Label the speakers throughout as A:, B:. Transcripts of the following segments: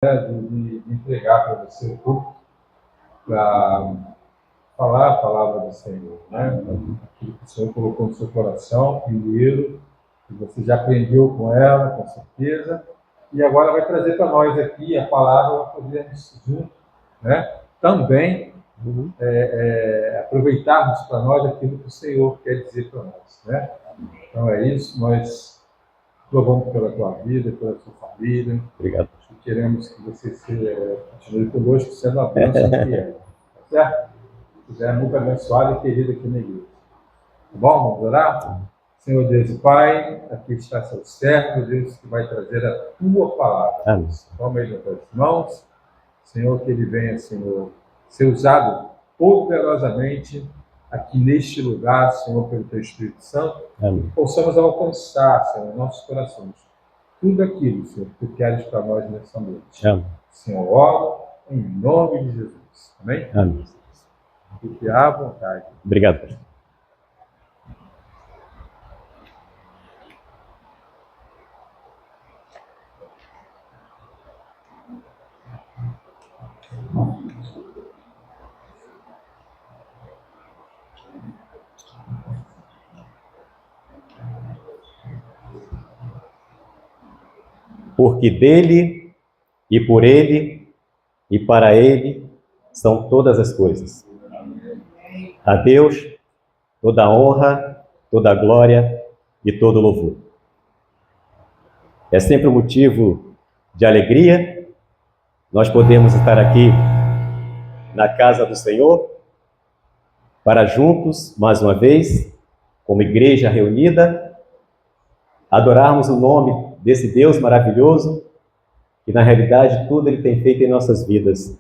A: de entregar para você o culto, para falar a palavra do Senhor, né? Aquilo que o Senhor colocou no seu coração, primeiro, que você já aprendeu com ela, com certeza, e agora vai trazer para nós aqui a palavra para podermos juntos, né? Também aproveitarmos para nós aquilo que o Senhor quer dizer para nós, né? Então é isso, nós louvamos pela tua vida, pela tua família.
B: Obrigado.
A: E queremos que você continue conosco, sendo a bênção que é. Tá certo? Você é muito abençoado e querido aqui na igreja. Tá bom? Vamos orar? Senhor Deus e Pai, aqui está seu servo, Deus, que vai trazer a tua palavra.
B: Amém.
A: Toma ele nas tuas mãos. Senhor, que ele venha, Senhor, ser usado poderosamente aqui neste lugar, Senhor, pelo teu Espírito Santo.
B: Amém.
A: Possamos alcançar, Senhor, nossos corações, tudo aquilo, Senhor, que tu queres para nós nessa noite.
B: Amém.
A: Senhor, oro em nome de Jesus. Amém?
B: Amém.
A: Fique à vontade.
B: Obrigado, pastor. Porque dele, e por ele, e para ele, são todas as coisas. A Deus, toda a honra, toda a glória e todo o louvor. É sempre um motivo de alegria nós podemos estar aqui na casa do Senhor para juntos, mais uma vez, como igreja reunida, adorarmos o nome desse Deus maravilhoso, que na realidade tudo Ele tem feito em nossas vidas.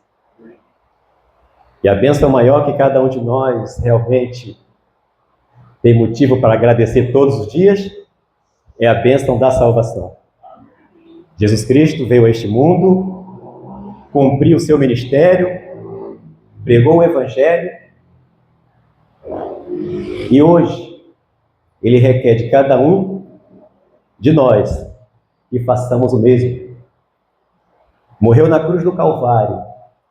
B: E a bênção maior que cada um de nós realmente tem motivo para agradecer todos os dias é a bênção da salvação. Jesus Cristo veio a este mundo, cumpriu o seu ministério, pregou o Evangelho, e hoje Ele requer de cada um de nós que façamos o mesmo. Morreu na cruz do Calvário,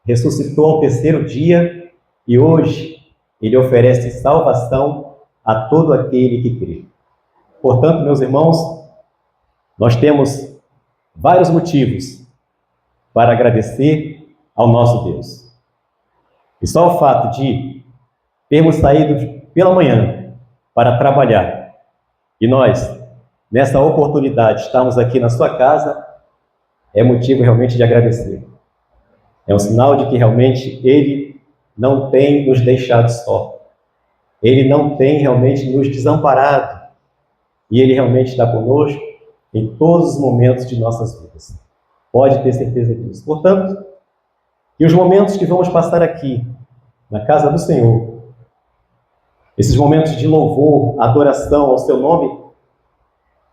B: ressuscitou ao terceiro dia e hoje Ele oferece salvação a todo aquele que crê. Portanto, meus irmãos, nós temos vários motivos para agradecer ao nosso Deus. E só o fato de termos saído pela manhã para trabalhar e nós, nessa oportunidade, estamos aqui na sua casa, é motivo realmente de agradecer. É um sinal de que realmente Ele não tem nos deixado só. Ele não tem realmente nos desamparado. E Ele realmente está conosco em todos os momentos de nossas vidas. Pode ter certeza disso. Portanto, que os momentos que vamos passar aqui, na casa do Senhor, esses momentos de louvor, adoração ao seu nome,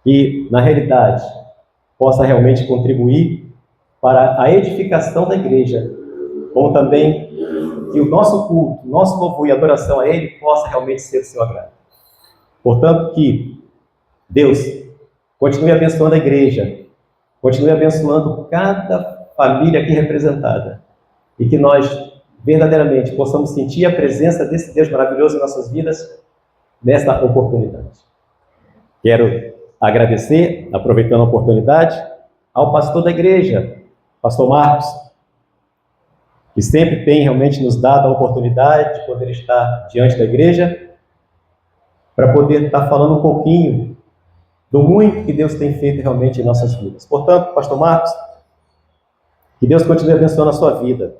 B: que na realidade possa realmente contribuir para a edificação da igreja, como também que o nosso culto, nosso louvor e adoração a Ele possa realmente ser do seu agrado. Portanto, que Deus continue abençoando a igreja, continue abençoando cada família aqui representada, e que nós verdadeiramente possamos sentir a presença desse Deus maravilhoso em nossas vidas nesta oportunidade. Quero agradecer, aproveitando a oportunidade, ao pastor da igreja, pastor Marcos, que sempre tem realmente nos dado a oportunidade de poder estar diante da igreja, para poder estar falando um pouquinho do muito que Deus tem feito realmente em nossas vidas. Portanto, pastor Marcos, que Deus continue abençoando a sua vida,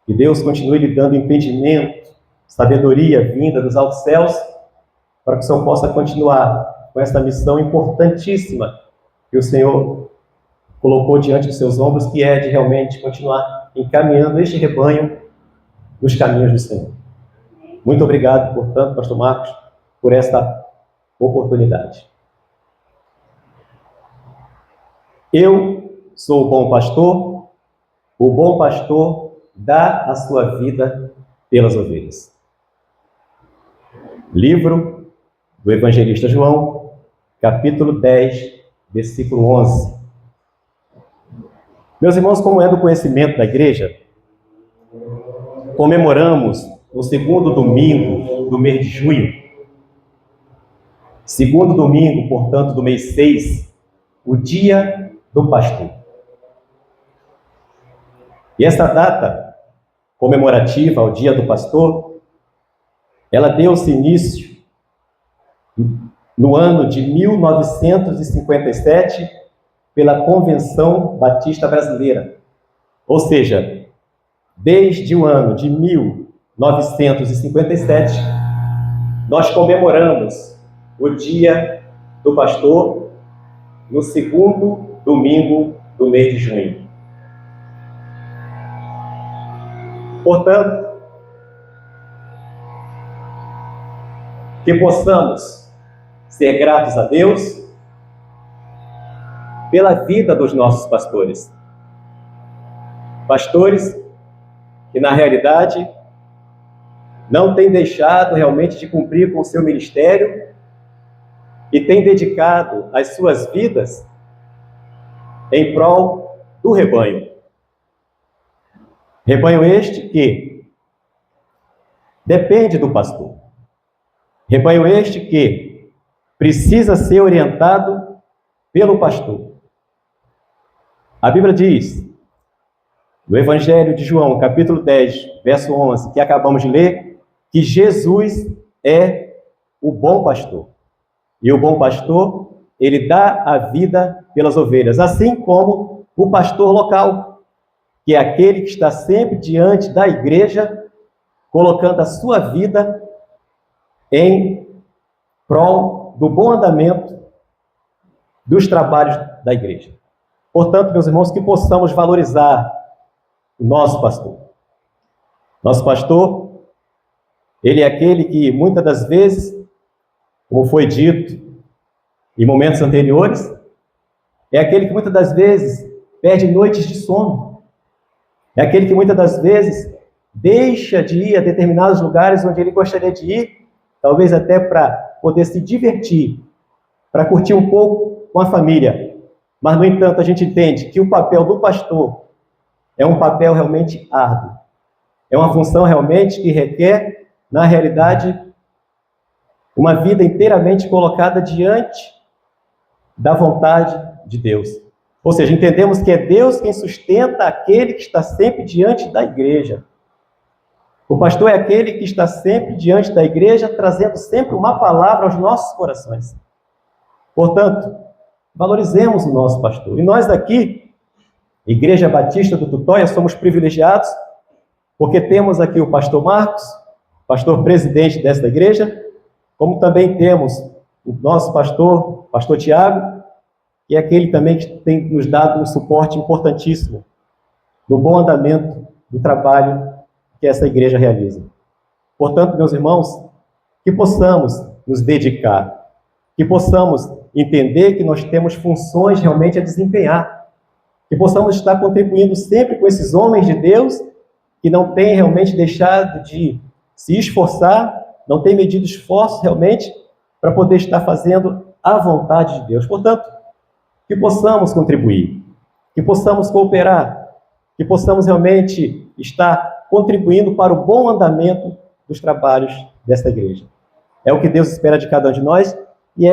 B: que Deus continue lhe dando entendimento, sabedoria vinda dos altos céus, para que o Senhor possa continuar com essa missão importantíssima que o Senhor colocou diante dos seus ombros, que é de realmente continuar encaminhando este rebanho nos caminhos do Senhor. Muito obrigado, portanto, pastor Marcos, por esta oportunidade. Eu sou o bom pastor dá a sua vida pelas ovelhas. Livro do evangelista João, capítulo 10, versículo 11. Meus irmãos, como é do conhecimento da igreja, comemoramos o segundo domingo do mês de junho, segundo domingo, portanto, do mês 6, o Dia do Pastor. E essa data comemorativa ao Dia do Pastor, ela deu-se início no ano de 1957 pela Convenção Batista Brasileira. Ou seja, desde o ano de 1957, nós comemoramos o Dia do Pastor no segundo domingo do mês de junho. Portanto, que possamos ser gratos a Deus pela vida dos nossos pastores. Pastores que, na realidade, não têm deixado realmente de cumprir com o seu ministério e têm dedicado as suas vidas em prol do rebanho. Rebanho este que depende do pastor. Rebanho este que precisa ser orientado pelo pastor. A Bíblia diz, no Evangelho de João, capítulo 10, verso 11, que acabamos de ler, que Jesus é o bom pastor. E o bom pastor, ele dá a vida pelas ovelhas, assim como o pastor local, que é aquele que está sempre diante da igreja, colocando a sua vida em prol do bom andamento dos trabalhos da igreja. Portanto, meus irmãos, que possamos valorizar o nosso pastor. Nosso pastor, ele é aquele que muitas das vezes, como foi dito em momentos anteriores, é aquele que muitas das vezes perde noites de sono. É aquele que muitas das vezes deixa de ir a determinados lugares onde ele gostaria de ir, talvez até para poder se divertir, para curtir um pouco com a família. Mas, no entanto, a gente entende que o papel do pastor é um papel realmente árduo. É uma função realmente que requer, na realidade, uma vida inteiramente colocada diante da vontade de Deus. Ou seja, entendemos que é Deus quem sustenta aquele que está sempre diante da igreja. O pastor é aquele que está sempre diante da igreja, trazendo sempre uma palavra aos nossos corações. Portanto, valorizemos o nosso pastor. E nós aqui, Igreja Batista do Tutóia, somos privilegiados, porque temos aqui o pastor Marcos, pastor presidente desta igreja, como também temos o nosso pastor Tiago, que é aquele também que tem nos dado um suporte importantíssimo no bom andamento do trabalho que essa igreja realiza. Portanto, meus irmãos, que possamos nos dedicar, que possamos entender que nós temos funções realmente a desempenhar, que possamos estar contribuindo sempre com esses homens de Deus que não têm realmente deixado de se esforçar, não têm medido esforços realmente para poder estar fazendo a vontade de Deus. Portanto, que possamos contribuir, que possamos cooperar, que possamos realmente estar contribuindo para o bom andamento dos trabalhos desta igreja. É o que Deus espera de cada um de nós e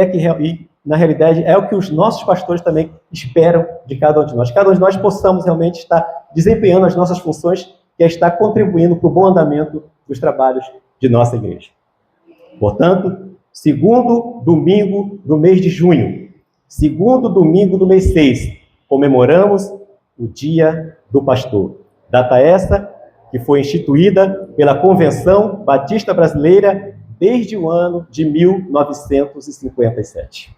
B: na realidade, é o que os nossos pastores também esperam de cada um de nós. Cada um de nós possamos realmente estar desempenhando as nossas funções, que é estar contribuindo para o bom andamento dos trabalhos de nossa igreja. Portanto, segundo domingo do mês de junho, segundo domingo do mês 6, comemoramos o Dia do Pastor. Data essa que foi instituída pela Convenção Batista Brasileira desde o ano de 1957.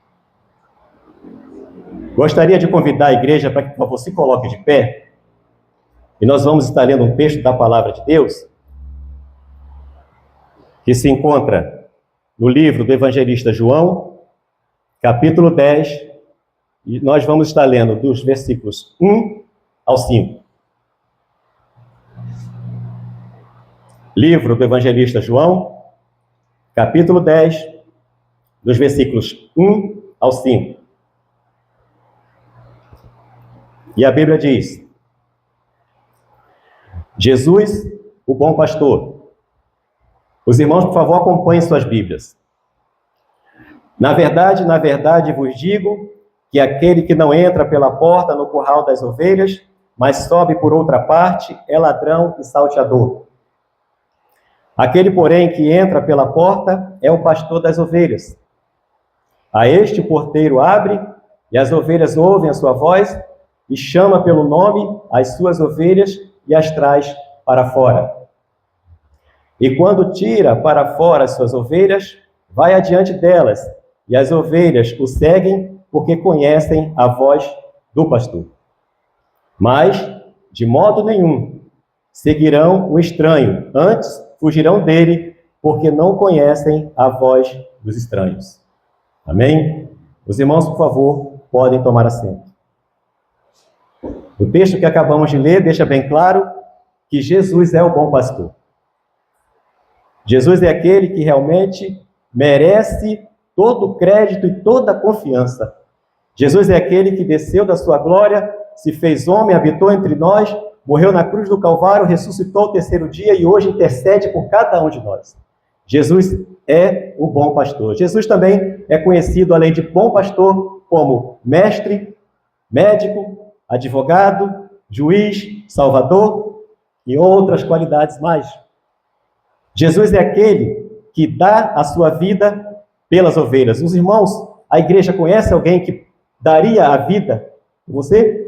B: Gostaria de convidar a igreja para que, por favor, se coloque de pé, e nós vamos estar lendo um texto da Palavra de Deus, que se encontra no livro do evangelista João, capítulo 10, e nós vamos estar lendo dos versículos 1 ao 5. Livro do evangelista João, capítulo 10, dos versículos 1 ao 5. E a Bíblia diz: Jesus, o bom pastor. Os irmãos, por favor, acompanhem suas Bíblias. Na verdade vos digo que aquele que não entra pela porta no curral das ovelhas, mas sobe por outra parte, é ladrão e salteador. Aquele, porém, que entra pela porta é o pastor das ovelhas. A este o porteiro abre, e as ovelhas ouvem a sua voz, e chama pelo nome as suas ovelhas e as traz para fora. E quando tira para fora as suas ovelhas, vai adiante delas, e as ovelhas o seguem, porque conhecem a voz do pastor. Mas, de modo nenhum, seguirão o estranho, antes fugirão dele, porque não conhecem a voz dos estranhos. Amém? Os irmãos, por favor, podem tomar assento. O texto que acabamos de ler deixa bem claro que Jesus é o bom pastor. Jesus é aquele que realmente merece todo o crédito e toda a confiança. Jesus é aquele que desceu da sua glória, se fez homem, habitou entre nós, morreu na cruz do Calvário, ressuscitou ao terceiro dia e hoje intercede por cada um de nós. Jesus é o bom pastor. Jesus também é conhecido, além de bom pastor, como mestre, médico, advogado, juiz, salvador e outras qualidades mais. Jesus é aquele que dá a sua vida pelas ovelhas. Os irmãos, a igreja conhece alguém que daria a vida por você?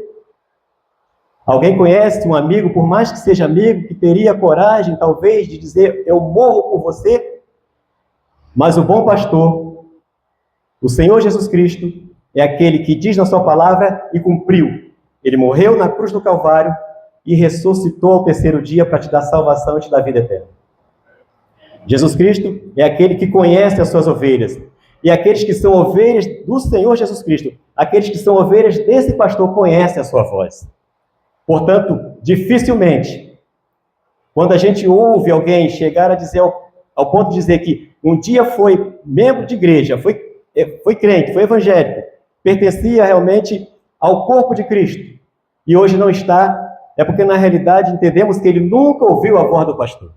B: Alguém conhece um amigo, por mais que seja amigo, que teria coragem, talvez, de dizer, eu morro por você? Mas o bom pastor, o Senhor Jesus Cristo, é aquele que diz na sua palavra e cumpriu. Ele morreu na cruz do Calvário e ressuscitou ao terceiro dia para te dar salvação e te dar vida eterna. Jesus Cristo é aquele que conhece as suas ovelhas. E aqueles que são ovelhas do Senhor Jesus Cristo, aqueles que são ovelhas desse pastor, conhecem a sua voz. Portanto, dificilmente, quando a gente ouve alguém chegar a dizer, ao ponto de dizer que um dia foi membro de igreja, foi crente, foi evangélico, pertencia realmente ao corpo de Cristo, e hoje não está, é porque na realidade entendemos que ele nunca ouviu a voz do pastor.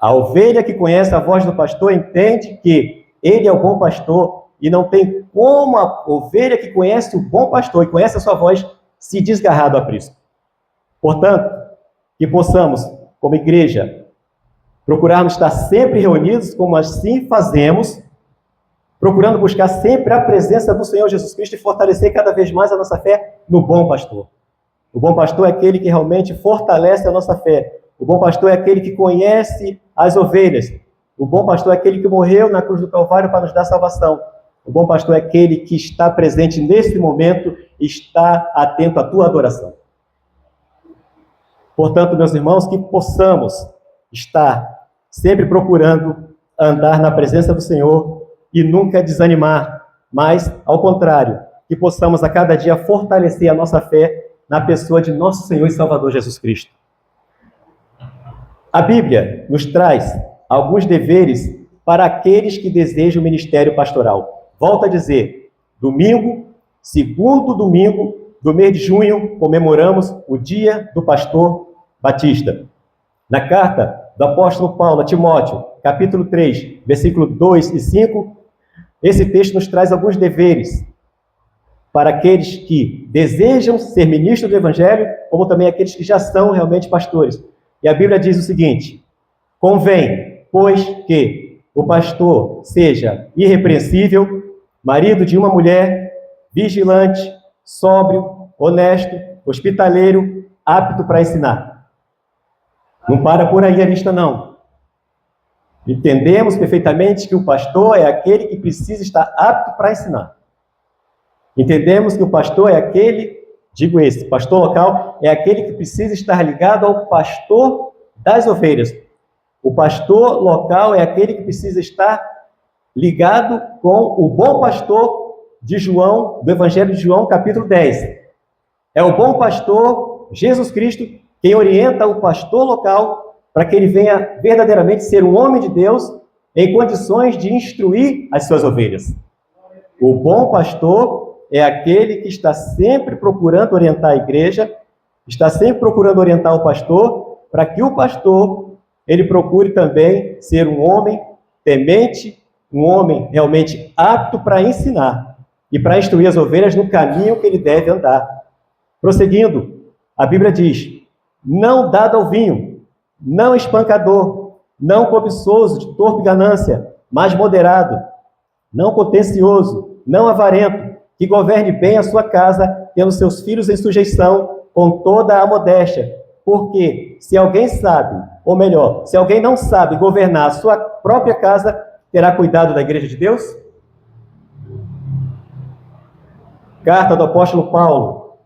B: A ovelha que conhece a voz do pastor entende que ele é o bom pastor e não tem como a ovelha que conhece o bom pastor e conhece a sua voz se desgarrar do aprisco. Portanto, que possamos, como igreja, procurarmos estar sempre reunidos, como assim fazemos, procurando buscar sempre a presença do Senhor Jesus Cristo e fortalecer cada vez mais a nossa fé no bom pastor. O bom pastor é aquele que realmente fortalece a nossa fé. O bom pastor é aquele que conhece as ovelhas. O bom pastor é aquele que morreu na cruz do Calvário para nos dar salvação. O bom pastor é aquele que está presente nesse momento e está atento à tua adoração. Portanto, meus irmãos, que possamos estar sempre procurando andar na presença do Senhor e nunca desanimar, mas, ao contrário, que possamos a cada dia fortalecer a nossa fé na pessoa de nosso Senhor e Salvador Jesus Cristo. A Bíblia nos traz alguns deveres para aqueles que desejam o ministério pastoral. Volto a dizer, domingo, segundo domingo do mês de junho, comemoramos o Dia do Pastor Batista. Na carta do apóstolo Paulo a Timóteo, capítulo 3, versículo 2 e 5, esse texto nos traz alguns deveres para aqueles que desejam ser ministros do Evangelho, como também aqueles que já são realmente pastores. E a Bíblia diz o seguinte: convém, pois, que o pastor seja irrepreensível, marido de uma mulher, vigilante, sóbrio, honesto, hospitaleiro, apto para ensinar. Não para por aí a lista, não. Entendemos perfeitamente que o pastor é aquele que precisa estar apto para ensinar. Entendemos que o pastor é aquele, pastor local, é aquele que precisa estar ligado ao pastor das ovelhas. O pastor local é aquele que precisa estar ligado com o bom pastor de João, do Evangelho de João, capítulo 10. É o bom pastor, Jesus Cristo, quem orienta o pastor local para que ele venha verdadeiramente ser um homem de Deus em condições de instruir as suas ovelhas. O bom pastor é aquele que está sempre procurando orientar a igreja, está sempre procurando orientar o pastor para que o pastor ele procure também ser um homem temente, um homem realmente apto para ensinar e para instruir as ovelhas no caminho que ele deve andar. Prosseguindo, a Bíblia diz: não dado ao vinho, não espancador, não cobiçoso de torpe ganância, mas moderado, não contencioso, não avarento, que governe bem a sua casa, tendo seus filhos em sujeição, com toda a modéstia. Porque se alguém sabe, ou melhor, se alguém não sabe governar a sua própria casa, terá cuidado da igreja de Deus? Carta do apóstolo Paulo,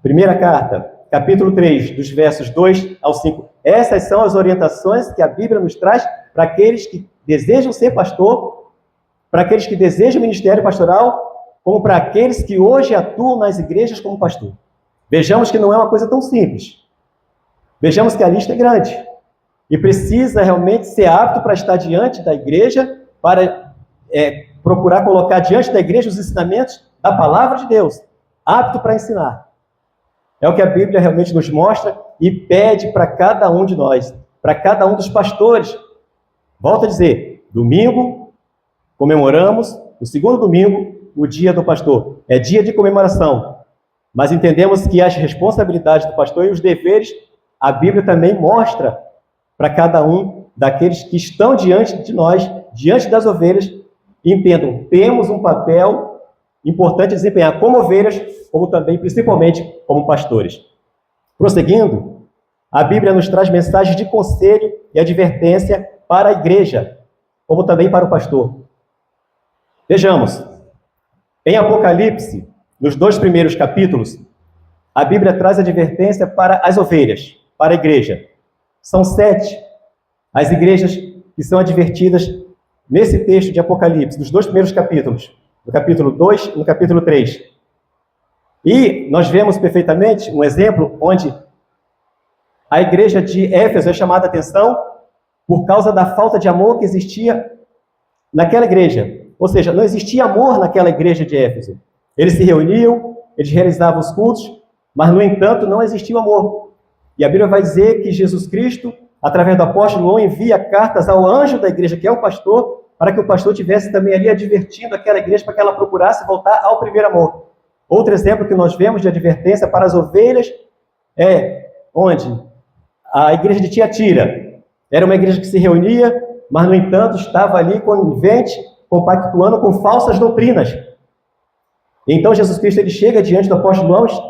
B: primeira carta, capítulo 3, dos versos 2 ao 5. Essas são as orientações que a Bíblia nos traz para aqueles que desejam ser pastor, para aqueles que desejam ministério pastoral, como para aqueles que hoje atuam nas igrejas como pastor. Vejamos que não é uma coisa tão simples. Vejamos que a lista é grande. E precisa realmente ser apto para estar diante da igreja, para procurar colocar diante da igreja os ensinamentos da palavra de Deus, apto para ensinar. É o que a Bíblia realmente nos mostra e pede para cada um de nós, para cada um dos pastores. Volto a dizer, domingo, comemoramos, no segundo domingo, o dia do pastor. É dia de comemoração, mas entendemos que as responsabilidades do pastor e os deveres, a Bíblia também mostra para cada um daqueles que estão diante de nós, diante das ovelhas, e entendam, temos um papel importante a desempenhar como ovelhas, como também, principalmente, como pastores. Prosseguindo, a Bíblia nos traz mensagens de conselho e advertência para a igreja, como também para o pastor. Vejamos, em Apocalipse, nos 2 primeiros capítulos, a Bíblia traz advertência para as ovelhas, para a igreja. São 7 as igrejas que são advertidas nesse texto de Apocalipse, nos 2 primeiros capítulos, no capítulo 2 e no capítulo 3. E nós vemos perfeitamente um exemplo onde a igreja de Éfeso é chamada a atenção por causa da falta de amor que existia naquela igreja. Ou seja, não existia amor naquela igreja de Éfeso. Eles se reuniam, eles realizavam os cultos, mas, no entanto, não existia o amor. E a Bíblia vai dizer que Jesus Cristo, através do apóstolo João, envia cartas ao anjo da igreja, que é o pastor, para que o pastor estivesse também ali advertindo aquela igreja para que ela procurasse voltar ao primeiro amor. Outro exemplo que nós vemos de advertência para as ovelhas é onde a igreja de Tiatira era uma igreja que se reunia, mas, no entanto, estava ali conivente, compactuando com falsas doutrinas. Então, Jesus Cristo ele chega diante do apóstolo João,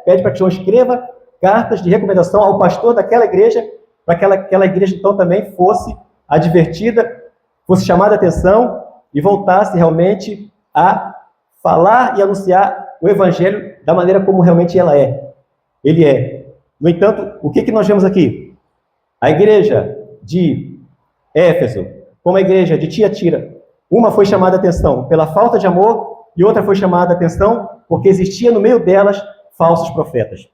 B: pede para que João escreva cartas de recomendação ao pastor daquela igreja, para que aquela igreja, então, também fosse advertida, fosse chamada a atenção e voltasse realmente a falar e anunciar o evangelho da maneira como realmente ele é. No entanto, o que nós vemos aqui? A igreja de Éfeso, como a igreja de Tiatira, uma foi chamada a atenção pela falta de amor e outra foi chamada a atenção porque existia no meio delas falsos profetas.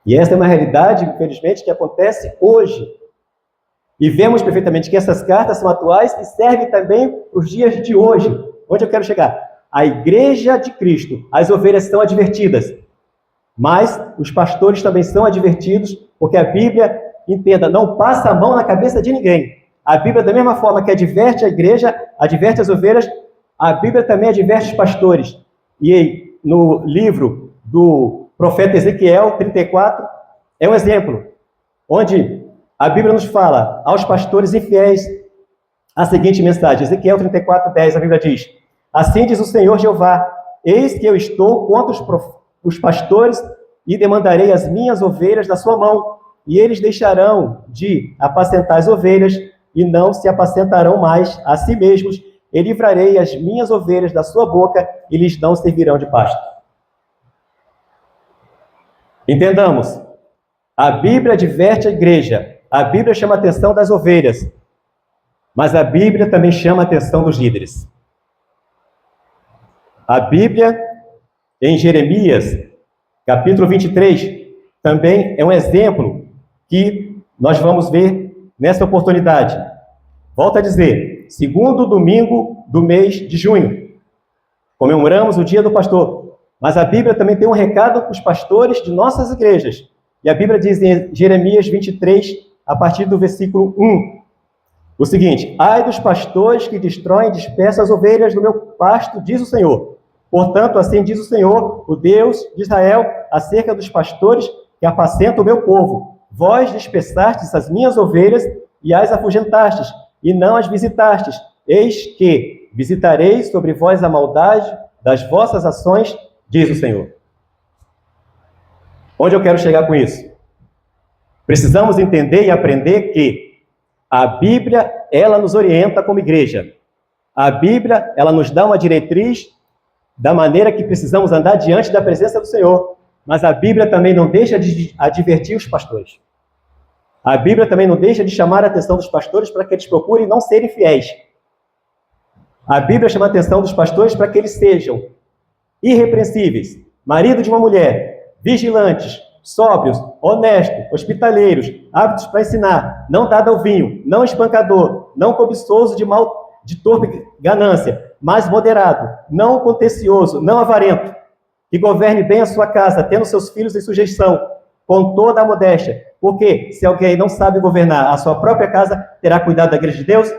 B: E essa é uma realidade, infelizmente, que acontece hoje. E vemos perfeitamente que essas cartas são atuais e servem também para os dias de hoje. Onde eu quero chegar? A igreja de Cristo, as ovelhas são advertidas, mas os pastores também são advertidos, porque a Bíblia, entenda, não passa a mão na cabeça de ninguém. A Bíblia, da mesma forma que adverte a igreja, adverte as ovelhas, a Bíblia também adverte os pastores. E no livro do profeta Ezequiel 34, é um exemplo, onde a Bíblia nos fala aos pastores infiéis a seguinte mensagem. Ezequiel 34:10, a Bíblia diz: assim diz o Senhor Jeová, eis que eu estou contra os pastores e demandarei as minhas ovelhas da sua mão, e eles deixarão de apacentar as ovelhas e não se apacentarão mais a si mesmos, e livrarei as minhas ovelhas da sua boca e lhes não servirão de pasto. Entendamos, a Bíblia adverte a igreja, a Bíblia chama a atenção das ovelhas, mas a Bíblia também chama a atenção dos líderes. A Bíblia, em Jeremias, capítulo 23, também é um exemplo que nós vamos ver nessa oportunidade. Volto a dizer, segundo domingo do mês de junho, comemoramos o dia do pastor, mas a Bíblia também tem um recado para os pastores de nossas igrejas, E a Bíblia diz em Jeremias 23, a partir do versículo 1, o seguinte: ai dos pastores que destroem e dispersam as ovelhas do meu pasto, diz o Senhor. Portanto, assim diz o Senhor, o Deus de Israel, acerca dos pastores que apacentam o meu povo. Vós dispersastes as minhas ovelhas e as afugentastes, e não as visitastes. Eis que visitarei sobre vós a maldade das vossas ações, diz o Senhor. Onde eu quero chegar com isso? Precisamos entender e aprender que a Bíblia, ela nos orienta como igreja. A Bíblia, ela nos dá uma diretriz da maneira que precisamos andar diante da presença do Senhor. Mas a Bíblia também não deixa de advertir os pastores. A Bíblia também não deixa de chamar a atenção dos pastores para que eles procurem não serem fiéis. A Bíblia chama a atenção dos pastores para que eles sejam irrepreensíveis, marido de uma mulher, vigilantes, sóbrios, honestos, hospitaleiros, aptos para ensinar, não dado ao vinho, não espancador, não cobiçoso de torpe ganância, mas moderado, não contencioso, não avarento, que governe bem a sua casa, tendo seus filhos em sujeição, com toda a modéstia. Porque se alguém não sabe governar a sua própria casa, terá cuidado da igreja de Deus?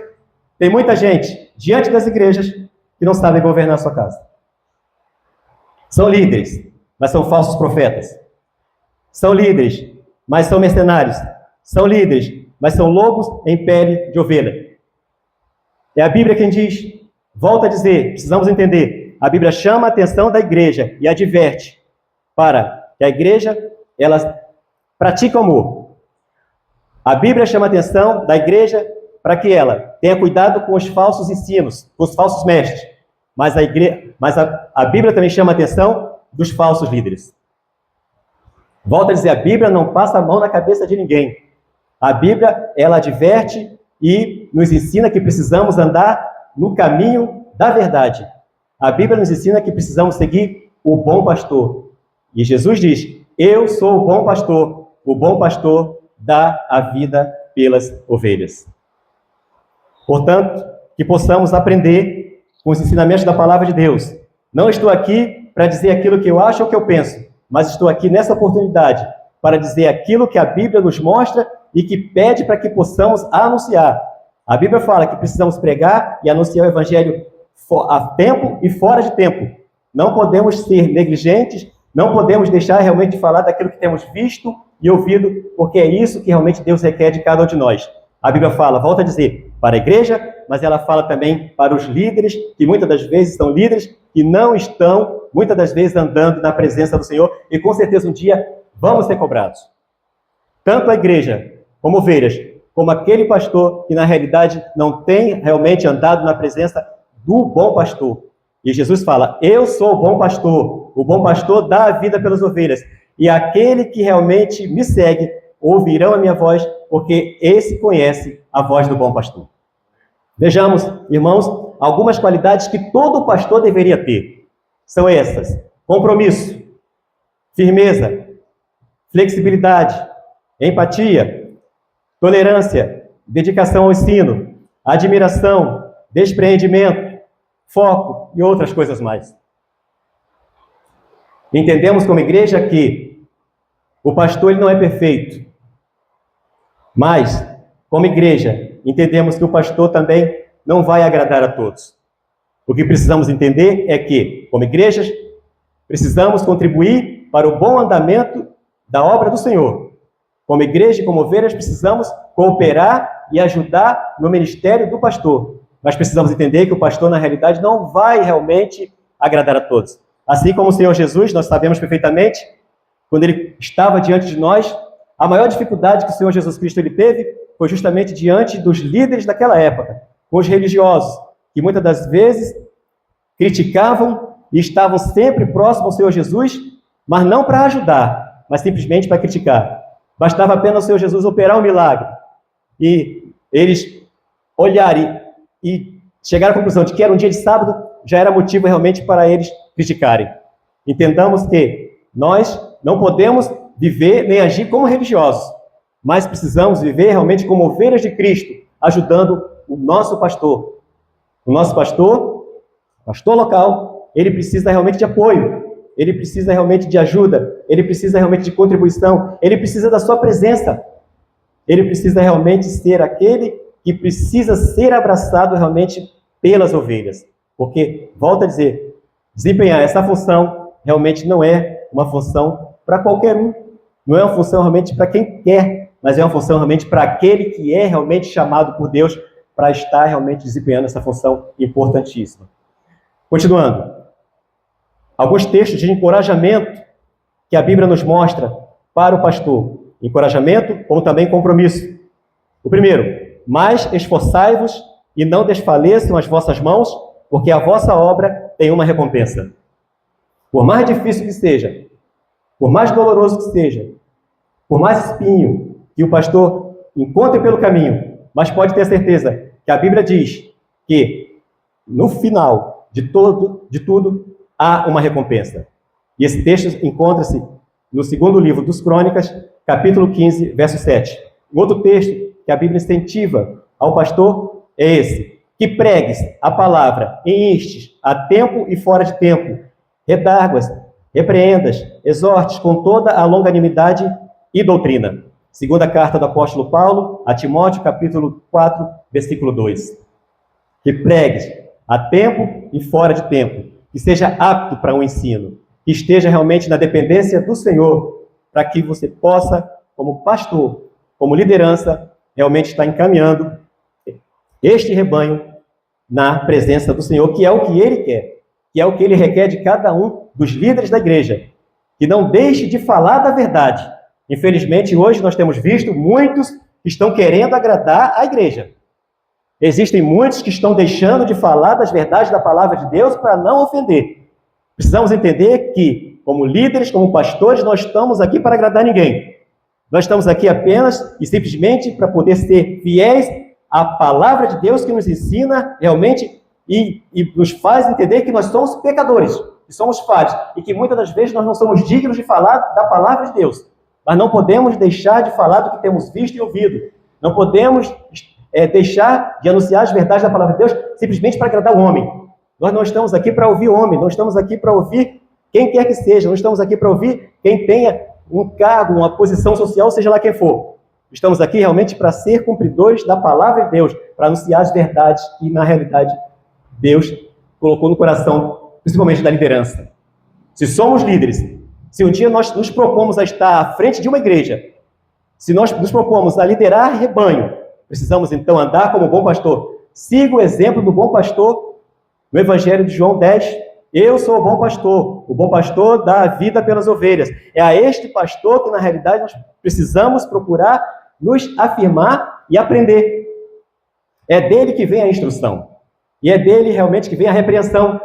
B: Tem muita gente diante das igrejas que não sabem governar a sua casa. São líderes, mas são falsos profetas. São líderes, mas são mercenários. São líderes, mas são lobos em pele de ovelha. É a Bíblia quem diz. Volta a dizer, precisamos entender. A Bíblia chama a atenção da igreja e adverte para que a igreja, ela pratique o amor. A Bíblia chama a atenção da igreja para que ela tenha cuidado com os falsos ensinos, com os falsos mestres. Mas a Bíblia também chama a atenção dos falsos líderes. Volta a dizer, a Bíblia não passa a mão na cabeça de ninguém. A Bíblia, ela adverte e nos ensina que precisamos andar no caminho da verdade. A Bíblia nos ensina que precisamos seguir o bom pastor. E Jesus diz, eu sou o bom pastor dá a vida pelas ovelhas. Portanto, que possamos aprender com os ensinamentos da palavra de Deus. Não estou aqui para dizer aquilo que eu acho ou que eu penso, mas estou aqui nessa oportunidade para dizer aquilo que a Bíblia nos mostra e que pede para que possamos anunciar. A Bíblia fala que precisamos pregar e anunciar o Evangelho a tempo e fora de tempo. Não podemos ser negligentes, não podemos deixar realmente de falar daquilo que temos visto e ouvido, porque é isso que realmente Deus requer de cada um de nós. A Bíblia fala, volta a dizer, para a igreja, mas ela fala também para os líderes, que muitas das vezes são líderes que não estão, muitas das vezes, andando na presença do Senhor, e com certeza um dia vamos ser cobrados. Tanto a igreja, como ovelhas, como aquele pastor que na realidade não tem realmente andado na presença do bom pastor. E Jesus fala, eu sou o bom pastor dá a vida pelas ovelhas, e aquele que realmente me segue, ouvirão a minha voz, porque esse conhece a voz do bom pastor. Vejamos, irmãos, algumas qualidades que todo pastor deveria ter. São essas: compromisso, firmeza, flexibilidade, empatia, tolerância, dedicação ao ensino, admiração, despreendimento, foco e outras coisas mais. Entendemos como igreja que o pastor ele não é perfeito, mas como igreja entendemos que o pastor também não vai agradar a todos. O que precisamos entender é que, como igrejas, precisamos contribuir para o bom andamento da obra do Senhor. Como igreja e como ovelhas, precisamos cooperar e ajudar no ministério do pastor. Mas precisamos entender que o pastor, na realidade, não vai realmente agradar a todos. Assim como o Senhor Jesus, nós sabemos perfeitamente, quando ele estava diante de nós, a maior dificuldade que o Senhor Jesus Cristo ele teve foi justamente diante dos líderes daquela época, com os religiosos, que muitas das vezes criticavam e estavam sempre próximos ao Senhor Jesus, mas não para ajudar, mas simplesmente para criticar. Bastava apenas o Senhor Jesus operar um milagre e eles olharem e chegaram à conclusão de que era um dia de sábado, já era motivo realmente para eles criticarem. Entendamos que nós não podemos viver nem agir como religiosos, mas precisamos viver realmente como ovelhas de Cristo, ajudando o nosso pastor. O nosso pastor local, ele precisa realmente de apoio. ele precisa realmente de ajuda, ele precisa realmente de contribuição, ele precisa da sua presença. Ele precisa realmente ser aquele que precisa ser abraçado realmente pelas ovelhas. Porque, volto a dizer, desempenhar essa função realmente não é uma função para qualquer um. Não é uma função realmente para quem quer, mas é uma função realmente para aquele que é realmente chamado por Deus para estar realmente desempenhando essa função importantíssima. Continuando. Alguns textos de encorajamento que a Bíblia nos mostra para o pastor. Encorajamento, como também compromisso. O primeiro, mas esforçai-vos e não desfaleçam as vossas mãos, porque a vossa obra tem uma recompensa. Por mais difícil que seja, por mais doloroso que seja, por mais espinho que o pastor encontre pelo caminho, mas pode ter certeza que a Bíblia diz que no final de tudo há uma recompensa. E esse texto encontra-se no segundo livro dos Crônicas, capítulo 15, verso 7. O outro texto que a Bíblia incentiva ao pastor é esse: que pregues a palavra em instes, a tempo e fora de tempo, redarguas, repreendas, exortes com toda a longanimidade e doutrina. Segunda carta do apóstolo Paulo a Timóteo, capítulo 4, versículo 2. Que pregues a tempo e fora de tempo, que seja apto para o ensino, que esteja realmente na dependência do Senhor, para que você possa, como pastor, como liderança, realmente estar encaminhando este rebanho na presença do Senhor, que é o que Ele quer, que é o que Ele requer de cada um dos líderes da igreja, que não deixe de falar da verdade. Infelizmente, hoje nós temos visto muitos que estão querendo agradar a igreja. Existem muitos que estão deixando de falar das verdades da palavra de Deus para não ofender. Precisamos entender que, como líderes, como pastores, nós estamos aqui para agradar ninguém. Nós estamos aqui apenas e simplesmente para poder ser fiéis à palavra de Deus que nos ensina realmente e nos faz entender que nós somos pecadores, que somos falhos e que muitas das vezes nós não somos dignos de falar da palavra de Deus. Mas não podemos deixar de falar do que temos visto e ouvido. Não podemos deixar de anunciar as verdades da palavra de Deus simplesmente para agradar o homem. Nós não estamos aqui para ouvir o homem, não estamos aqui para ouvir quem quer que seja, não estamos aqui para ouvir quem tenha um cargo, uma posição social, seja lá quem for. Estamos aqui realmente para ser cumpridores da palavra de Deus, para anunciar as verdades que, na realidade, Deus colocou no coração, principalmente da liderança. Se somos líderes, se um dia nós nos propomos a estar à frente de uma igreja, se nós nos propomos a liderar rebanho, precisamos então andar como bom pastor. Siga o exemplo do bom pastor no Evangelho de João 10. Eu sou o bom pastor dá a vida pelas ovelhas. É a este pastor que, na realidade, nós precisamos procurar nos afirmar e aprender. É dele que vem a instrução. E é dele realmente que vem a repreensão.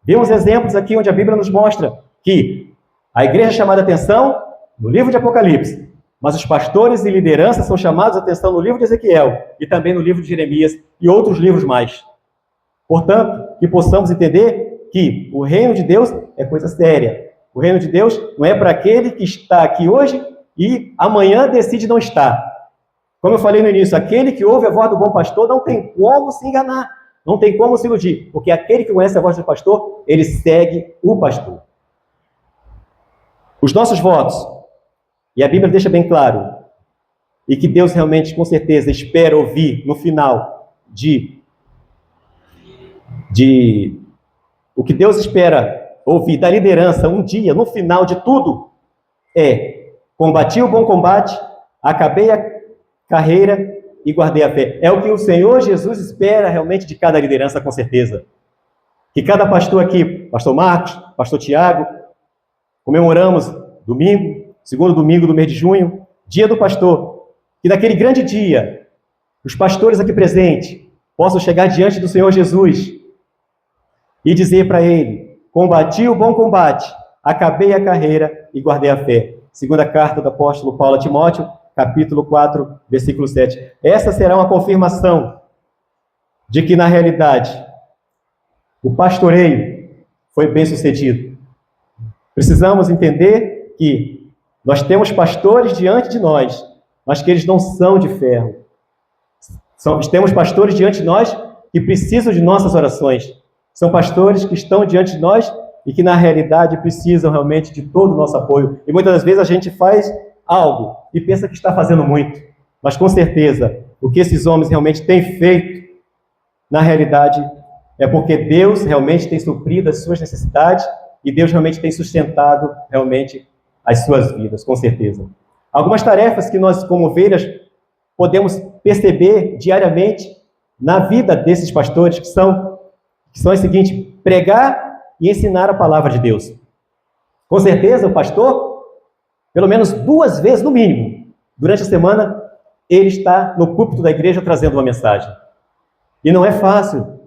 B: Vemos exemplos aqui onde a Bíblia nos mostra que a igreja é chamada a atenção no livro de Apocalipse, mas os pastores e liderança são chamados a atenção no livro de Ezequiel e também no livro de Jeremias e outros livros mais. Portanto, que possamos entender que o reino de Deus é coisa séria. O reino de Deus não é para aquele que está aqui hoje e amanhã decide não estar. Como eu falei no início, aquele que ouve a voz do bom pastor não tem como se enganar, não tem como se iludir, porque aquele que conhece a voz do pastor, ele segue o pastor. Os nossos votos, e a Bíblia deixa bem claro, e que Deus realmente, com certeza, espera ouvir no final o que Deus espera ouvir da liderança um dia, no final de tudo, é: combati o bom combate, acabei a carreira e guardei a fé. É o que o Senhor Jesus espera realmente de cada liderança, com certeza. Que cada pastor aqui, pastor Marcos, pastor Tiago, comemoramos domingo, segundo domingo do mês de junho, dia do pastor, que naquele grande dia, os pastores aqui presentes possam chegar diante do Senhor Jesus e dizer para ele: combati o bom combate, acabei a carreira e guardei a fé. Segunda carta do apóstolo Paulo a Timóteo, capítulo 4, versículo 7. Essa será uma confirmação de que, na realidade, o pastoreio foi bem sucedido. Precisamos entender que nós temos pastores diante de nós, mas que eles não são de ferro. Temos pastores diante de nós que precisam de nossas orações. São pastores que estão diante de nós e que na realidade precisam realmente de todo o nosso apoio. E muitas das vezes a gente faz algo e pensa que está fazendo muito, mas com certeza o que esses homens realmente têm feito, na realidade, é porque Deus realmente tem suprido as suas necessidades e Deus realmente tem sustentado realmente as suas vidas, com certeza. Algumas tarefas que nós, como ovelhas, podemos perceber diariamente na vida desses pastores, que são as seguintes: pregar e ensinar a palavra de Deus. Com certeza, o pastor, pelo menos 2 vezes, no mínimo, durante a semana, ele está no púlpito da igreja trazendo uma mensagem. E não é fácil.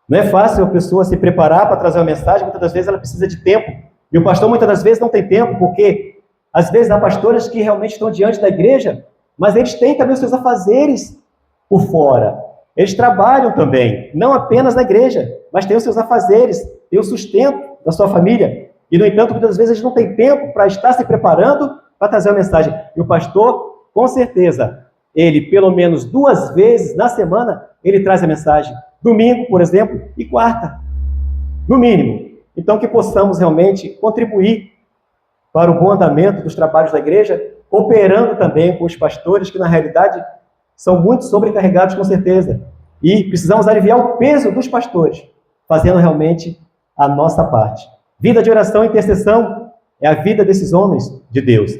B: Não é fácil a pessoa se preparar para trazer uma mensagem, muitas das vezes ela precisa de tempo. E o pastor muitas das vezes não tem tempo, porque às vezes há pastores que realmente estão diante da igreja, mas eles têm também os seus afazeres por fora. Eles trabalham também, não apenas na igreja, mas têm os seus afazeres, têm o sustento da sua família. E, no entanto, muitas vezes eles não têm tempo para estar se preparando para trazer uma mensagem. E o pastor, com certeza, ele, pelo menos 2 vezes na semana, ele traz a mensagem. Domingo, por exemplo, e quarta, no mínimo. Então, que possamos realmente contribuir para o bom andamento dos trabalhos da igreja, cooperando também com os pastores, que na realidade são muito sobrecarregados, com certeza. E precisamos aliviar o peso dos pastores, fazendo realmente a nossa parte. Vida de oração e intercessão é a vida desses homens de Deus.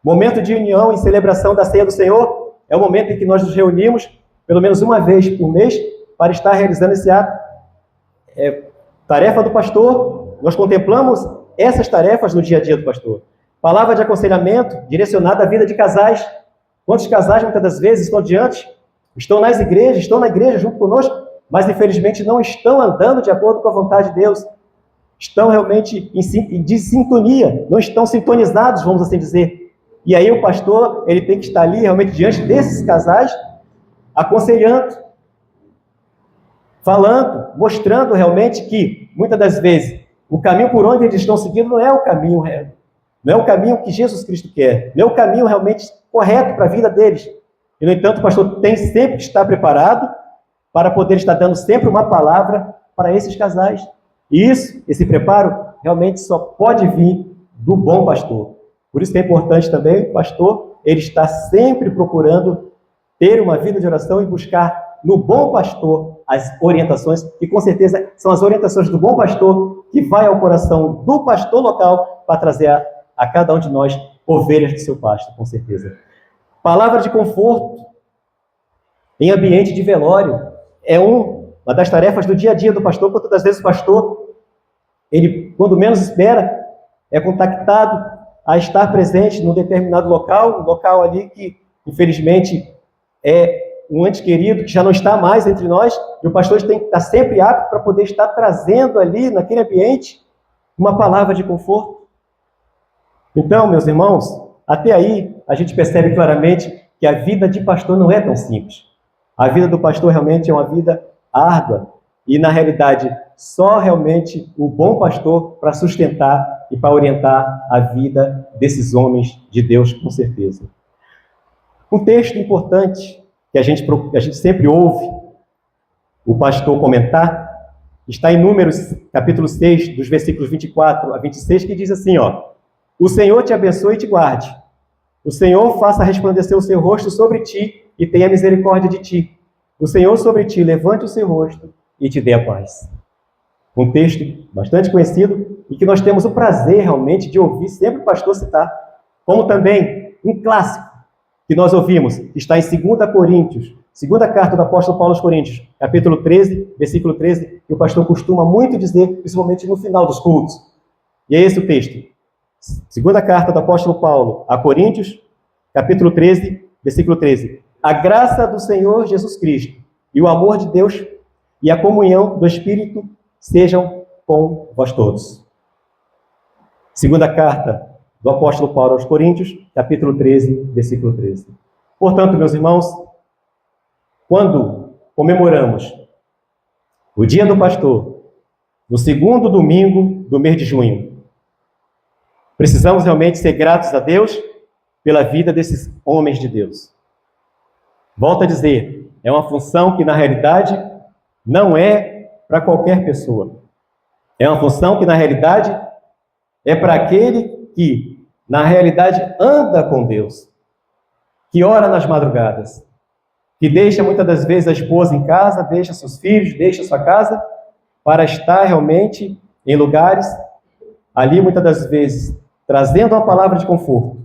B: Momento de união e celebração da ceia do Senhor é o momento em que nós nos reunimos, pelo menos uma vez por mês, para estar realizando esse ato. Tarefa do pastor, nós contemplamos essas tarefas no dia a dia do pastor. Palavra de aconselhamento direcionada à vida de casais. Quantos casais, muitas das vezes, estão nas igrejas, estão na igreja junto conosco, mas infelizmente não estão andando de acordo com a vontade de Deus. Estão realmente em sintonia, não estão sintonizados, vamos assim dizer. E aí o pastor, ele tem que estar ali realmente diante desses casais, aconselhando, falando, mostrando realmente que, muitas das vezes, o caminho por onde eles estão seguindo não é o caminho real. Não é o caminho que Jesus Cristo quer. Não é o caminho realmente correto para a vida deles. E, no entanto, o pastor tem sempre que estar preparado para poder estar dando sempre uma palavra para esses casais. E esse preparo, realmente só pode vir do bom pastor. Por isso que é importante também o pastor, ele está sempre procurando ter uma vida de oração e buscar no bom pastor as orientações, que com certeza são as orientações do bom pastor que vai ao coração do pastor local para trazer a cada um de nós ovelhas do seu pasto, com certeza. Palavra de conforto em ambiente de velório é uma das tarefas do dia a dia do pastor. Quantas das vezes o pastor, ele, quando menos espera, é contactado a estar presente num determinado local, um local ali que, infelizmente, é um ente querido que já não está mais entre nós, e o pastor tem que estar sempre apto para poder estar trazendo ali, naquele ambiente, uma palavra de conforto. Então, meus irmãos, até aí a gente percebe claramente que a vida de pastor não é tão simples. A vida do pastor realmente é uma vida árdua, e na realidade, só realmente o bom pastor para sustentar e para orientar a vida desses homens de Deus, com certeza. Um texto importante que a gente sempre ouve o pastor comentar, está em Números, capítulo 6, dos versículos 24 a 26, que diz assim, o Senhor te abençoe e te guarde. O Senhor faça resplandecer o seu rosto sobre ti e tenha misericórdia de ti. O Senhor sobre ti levante o seu rosto e te dê a paz. Um texto bastante conhecido e que nós temos o prazer realmente de ouvir sempre o pastor citar. Como também um clássico que nós ouvimos, está em 2 Coríntios, segunda carta do apóstolo Paulo aos Coríntios, capítulo 13, versículo 13, que o pastor costuma muito dizer, principalmente no final dos cultos. E é esse o texto. Segunda carta do apóstolo Paulo a Coríntios, capítulo 13, versículo 13. A graça do Senhor Jesus Cristo e o amor de Deus e a comunhão do Espírito sejam com vós todos. Segunda carta do apóstolo Paulo aos Coríntios, capítulo 13, versículo 13. Portanto, meus irmãos, quando comemoramos o Dia do Pastor, no segundo domingo do mês de junho, precisamos realmente ser gratos a Deus pela vida desses homens de Deus. Volto a dizer, é uma função que na realidade não é para qualquer pessoa. É uma função que, na realidade, é para aquele que, na realidade, anda com Deus, que ora nas madrugadas, que deixa muitas das vezes a esposa em casa, deixa seus filhos, deixa sua casa, para estar realmente em lugares, ali muitas das vezes, trazendo uma palavra de conforto,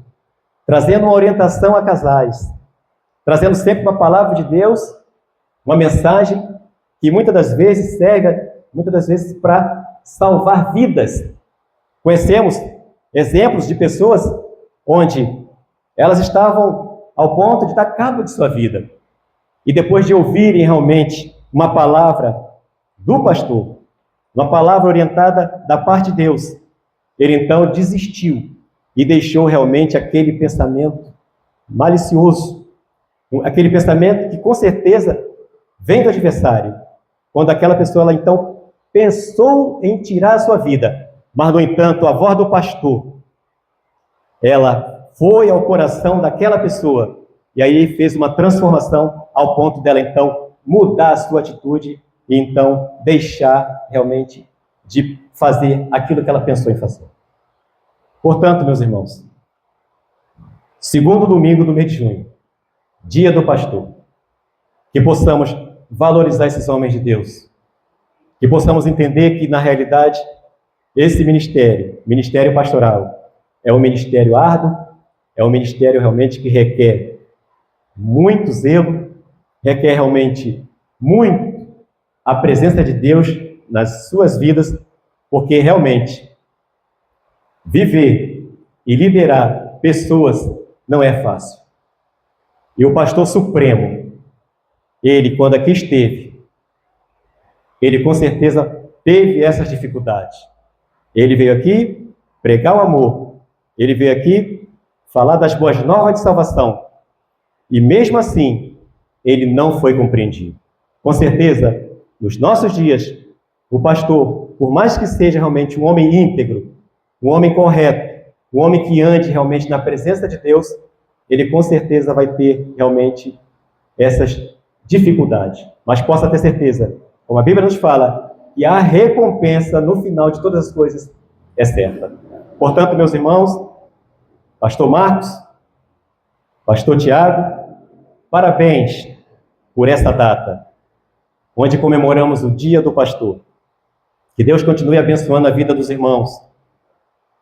B: trazendo uma orientação a casais, trazendo sempre uma palavra de Deus, uma mensagem que muitas das vezes serve, muitas das vezes, para salvar vidas. Conhecemos exemplos de pessoas onde elas estavam ao ponto de dar cabo de sua vida. E depois de ouvirem realmente uma palavra do pastor, uma palavra orientada da parte de Deus, ele então desistiu e deixou realmente aquele pensamento malicioso, aquele pensamento que com certeza vem do adversário, quando aquela pessoa ela então pensou em tirar a sua vida, mas no entanto a voz do pastor, ela foi ao coração daquela pessoa e aí fez uma transformação ao ponto dela então mudar a sua atitude e então deixar realmente de fazer aquilo que ela pensou em fazer. Portanto, meus irmãos, segundo domingo do mês de junho, dia do pastor, que possamos valorizar esses homens de Deus, que possamos entender que, na realidade, esse ministério pastoral, é um ministério árduo, é um ministério realmente que requer muito zelo, requer realmente muito a presença de Deus nas suas vidas, porque realmente viver e liderar pessoas não é fácil. E o pastor supremo, ele, quando aqui esteve, ele com certeza teve essas dificuldades. Ele veio aqui pregar o amor, ele veio aqui falar das boas novas de salvação, e mesmo assim, ele não foi compreendido. Com certeza, nos nossos dias, o pastor, por mais que seja realmente um homem íntegro, um homem correto, um homem que ande realmente na presença de Deus, ele com certeza vai ter realmente essas dificuldades. Mas possa ter certeza, como a Bíblia nos fala, que a recompensa no final de todas as coisas é certa. Portanto, meus irmãos, pastor Marcos, pastor Tiago, parabéns por esta data, onde comemoramos o Dia do Pastor. Que Deus continue abençoando a vida dos irmãos.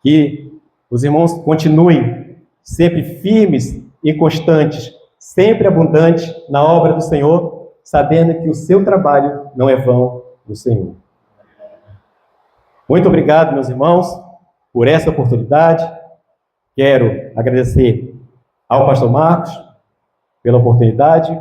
B: Que os irmãos continuem sempre firmes e constantes, sempre abundantes na obra do Senhor, sabendo que o seu trabalho não é vão do Senhor. Muito obrigado, meus irmãos, por essa oportunidade. Quero agradecer ao pastor Marcos pela oportunidade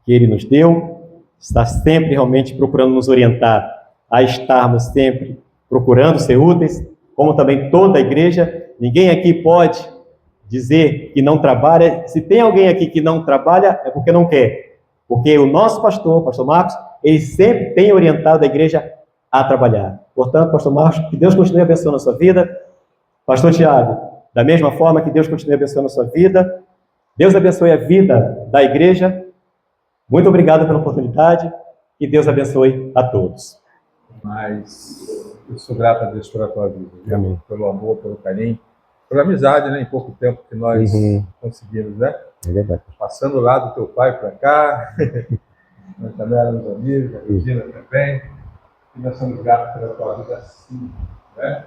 B: que ele nos deu, está sempre realmente procurando nos orientar a estarmos sempre procurando ser úteis, como também toda a igreja. Ninguém aqui pode dizer que não trabalha. Se tem alguém aqui que não trabalha, é porque não quer. Porque o nosso pastor, o pastor Marcos, ele sempre tem orientado a igreja a trabalhar. Portanto, pastor Marcos, que Deus continue abençoando a sua vida. Pastor Tiago, da mesma forma, que Deus continue abençoando a sua vida. Deus abençoe a vida da igreja. Muito obrigado pela oportunidade e Deus abençoe a todos.
A: Mas eu sou grato a Deus pela tua vida,
B: Amém.
A: Pelo amor, pelo carinho, pela amizade, né? Em pouco tempo que nós conseguimos, né?
B: É verdade.
A: Passando lá do teu pai para cá, nós também éramos amigos, a Regina também, e nós somos gratos pela tua vida assim, né?